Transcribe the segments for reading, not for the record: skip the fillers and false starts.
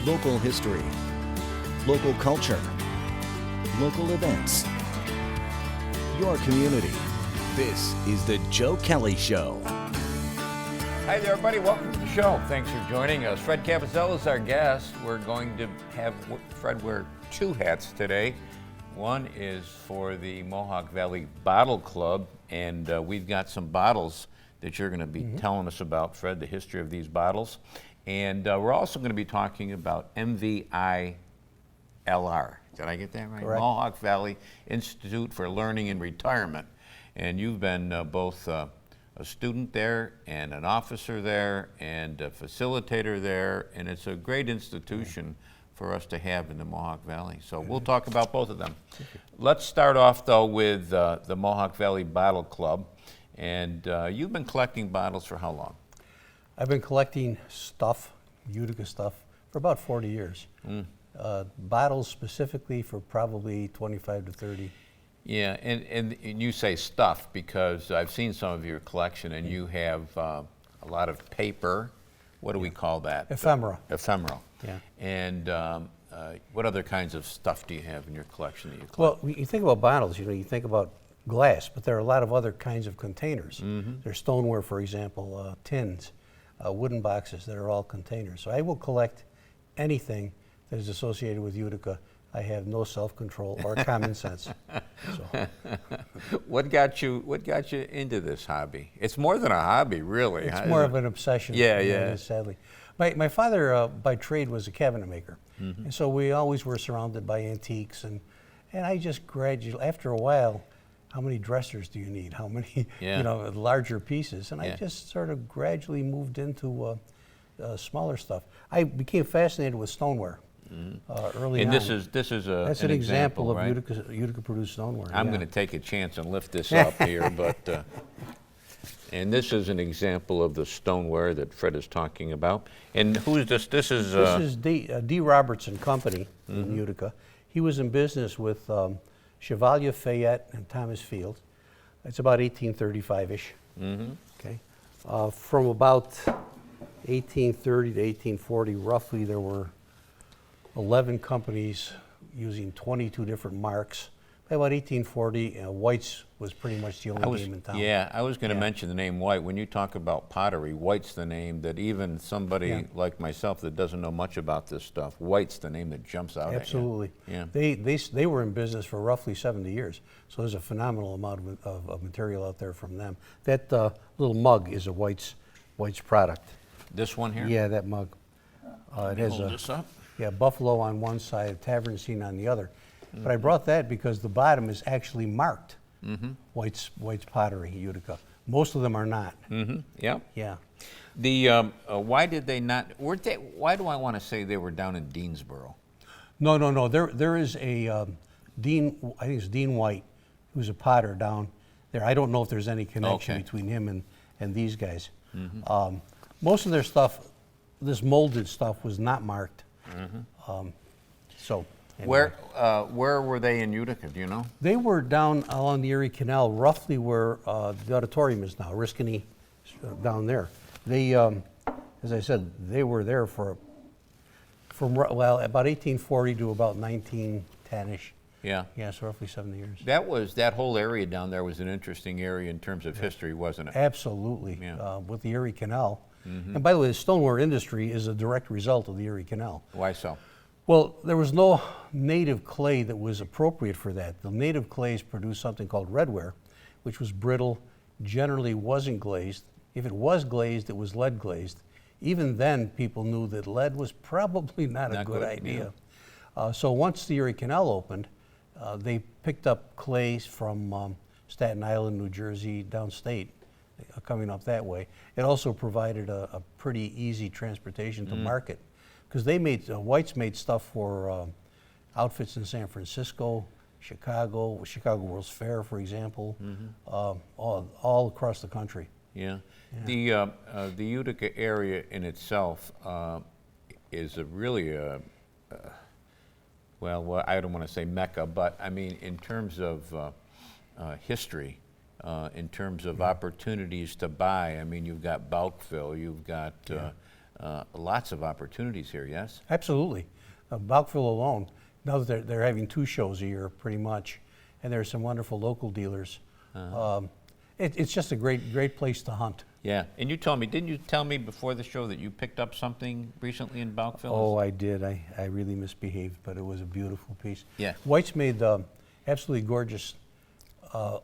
Local history, local culture, local events, your community. This is the Joe Kelly Show. Hi there, everybody. Welcome to the show. Thanks for joining us. Fred Cavazella is our guest. We're going to have Fred wear two hats today. One is for the Mohawk Valley Bottle Club, and we've got some bottles that you're going to be telling us about, Fred, the history of these bottles. And we're also going to be talking about MVILR. Did I get that right? Correct. Mohawk Valley Institute for Learning and Retirement. And you've been both a student there and an officer there and a facilitator there, and it's a great institution for us to have in the Mohawk Valley. So we'll talk about both of them. Let's start off, though, with the Mohawk Valley Bottle Club. And you've been collecting bottles for how long? I've been collecting stuff, Utica stuff, for about 40 years. Bottles specifically for probably 25 to 30. Yeah, and you say stuff because I've seen some of your collection, and you have a lot of paper. What do we call that? Ephemera. Ephemeral. Yeah. And what other kinds of stuff do you have in your collection that you collect? Well, when you think about bottles, you think about glass, but there are a lot of other kinds of containers. There's stoneware, for example, tins, wooden boxes that are all containers. So I will collect anything that is associated with Utica. I have no self-control or common sense. So. What got you into this hobby? It's more than a hobby, really. It's more of an obsession. Yeah. Sadly. My father, by trade, was a cabinet maker. And so we always were surrounded by antiques. And I just gradually, after a while, how many dressers do you need? How many, larger pieces? And I just sort of gradually moved into smaller stuff. I became fascinated with stoneware early on. And this is That's an example of right? Utica produced stoneware. I'm going to take a chance and lift this up here, but and this is an example of the stoneware that Fred is talking about. And who is this? This is D. Robertson Company in Utica. He was in business with Chevalier Fayette and Thomas Field. It's about 1835-ish. Okay. From about 1830 to 1840, roughly, there were 11 companies using 22 different marks. By about 1840, White's was pretty much the only game in town. Yeah, I was going to mention the name White. When you talk about pottery, White's the name that even somebody like myself that doesn't know much about this stuff, White's the name that jumps out Absolutely. at you. Yeah. They were in business for roughly 70 years, so there's a phenomenal amount of material out there from them. That little mug is a White's product. This one here? Yeah, that mug. It has Hold this up. buffalo on one side, tavern scene on the other. But I brought that because the bottom is actually marked White's Pottery, Utica. Most of them are not. Yeah. Yeah. The why did they not? Why do I want to say they were down in Deansboro? No. There is a Dean. I think it's Dean White, who's a potter down there. I don't know if there's any connection between him and these guys. Most of their stuff, this molded stuff, was not marked. So. Anyway. Where were they in Utica? Do you know? They were down along the Erie Canal, roughly where the auditorium is now, Riscany, down there. They, as I said, they were there from about 1840 to about 1910-ish. Yeah. Yeah, so roughly 70 years. That whole area down there was an interesting area in terms of history, wasn't it? Absolutely. Yeah. With the Erie Canal. And by the way, the stoneware industry is a direct result of the Erie Canal. Why so? Well, there was no native clay that was appropriate for that. The native clays produced something called redware, which was brittle, generally wasn't glazed. If it was glazed, it was lead glazed. Even then, people knew that lead was probably not a good idea. Yeah. So once the Erie Canal opened, they picked up clays from Staten Island, New Jersey, downstate, coming up that way. It also provided a pretty easy transportation to market. Because they White's made stuff for outfits in San Francisco, Chicago World's Fair, for example, all across the country. Yeah. The Utica area in itself is really well, I don't want to say mecca, but I mean in terms of history, in terms of opportunities to buy. I mean, you've got bulk fill, you've got lots of opportunities here, yes? Absolutely. Balkville alone, now that they're having 2 shows a year pretty much, and there's some wonderful local dealers. It's just a great place to hunt. Yeah, and didn't you tell me before the show that you picked up something recently in Balkville? Oh, I did. I really misbehaved, but it was a beautiful piece. Yeah. White's made absolutely gorgeous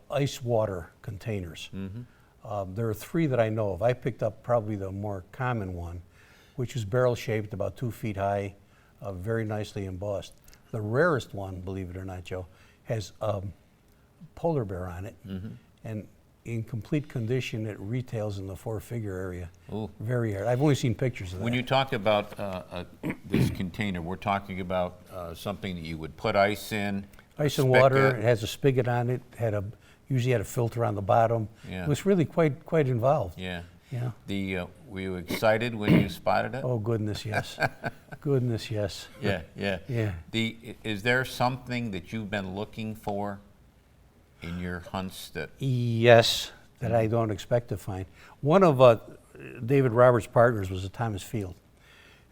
ice water containers. There are 3 that I know of. I picked up probably the more common one, which is barrel shaped, about 2 feet high, very nicely embossed. The rarest one, believe it or not, Joe, has polar bear on it, and in complete condition, it retails in the 4-figure area. Ooh. Very rare. I've only seen pictures of that. When you talk about this container, we're talking about something that you would put ice in. Ice and water. It has a spigot on it. Usually had a filter on the bottom. Yeah. It was really quite involved. Yeah. Yeah. Were you excited when you spotted it? Oh goodness, yes. Goodness, yes. Yeah. Yeah. Is there something that you've been looking for in your hunts that? Yes, that I don't expect to find. One of David Roberts' partners was a Thomas Field,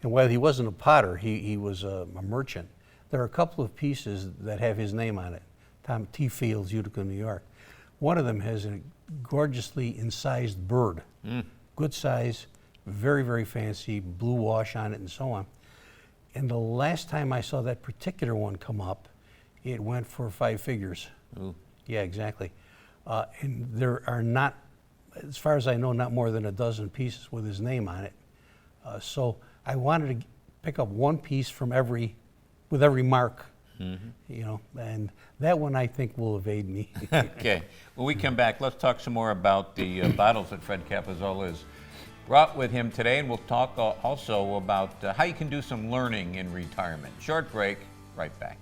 and while he wasn't a potter, he was a merchant. There are a couple of pieces that have his name on it. Tom T. Fields, Utica, New York. One of them has a gorgeously incised bird. Good size, very fancy, blue wash on it and so on. And the last time I saw that particular one come up, it went for 5 figures. Ooh. Yeah, exactly. And there are not, as far as I know, not more than a dozen pieces with his name on it. So I wanted to pick up one piece from with every mark. And that one I think will evade me. Okay. When we come back, let's talk some more about the bottles that Fred Capizzola has brought with him today, and we'll talk also about how you can do some learning in retirement. Short break, right back.